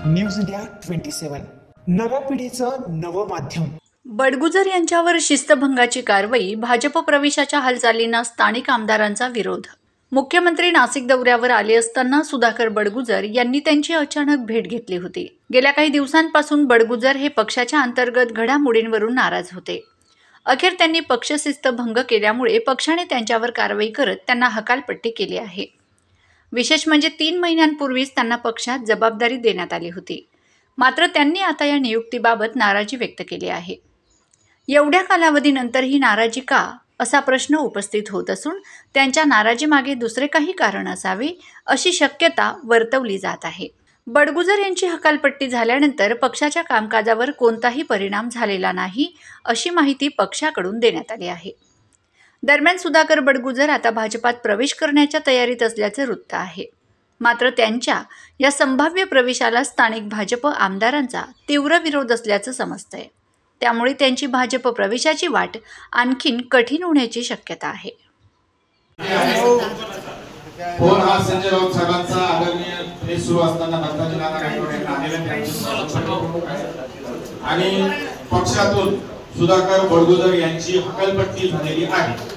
News India 27 नव्या पिढीचं नवं माध्यम। बडगुजर यांच्यावर शिस्तभंगाची कारवाई, भाजप प्रवेशाच्या हालचालींना स्थानिक आमदारांचा विरोध। मुख्यमंत्री नाशिक दौऱ्यावर आले असताना सुधाकर बडगुजर यांनी त्यांची अचानक भेट घेतली होती। गेल्या काही दिवसांपासून बडगुजर हे पक्षाच्या अंतर्गत घडामोडींवरून नाराज होते। अखेर त्यांनी पक्षशिस्त भंग केल्यामुळे पक्षाने त्यांच्यावर कारवाई करत त्यांना हकालपट्टी केली आहे। विशेष म्हणजे 3 महिन्यांपूर्वीच त्यांना पक्षात जबाबदारी देण्यात आली होती, मात्र त्यांनी आता या नियुक्तीबाबत नाराजी व्यक्त केली आहे। एवढ्या कालावधीनंतर ही नाराजी का, असा प्रश्न उपस्थित होत असून त्यांच्या नाराजीमागे दुसरे काही कारण असावे अशी शक्यता वर्तवली जात आहे। बडगुजर यांची हकालपट्टी झाल्यानंतर पक्षाच्या कामकाजावर कोणताही परिणाम झालेला नाही, अशी माहिती पक्षाकडून देण्यात आली आहे। दरम्यान सुधाकर बडगुजर आता भाजपात प्रवेश करण्याच्या तयारीत असल्याचे वृत्त आहे, मात्र त्यांच्या या संभाव्य प्रवेशाला स्थानिक भाजप आमदारांचा तीव्र विरोध असल्याचं समजतंय। त्यामुळे त्यांची भाजप प्रवेशाची वाट आणखीन कठीण होण्याची शक्यता आहे। फोन हा संजय राऊत साहेबांचा आदरणीय प्रेस सुरू असताना आणि पक्षातून सुधाकर बडगुजर यांची हकालपट्टी झालेली आहे।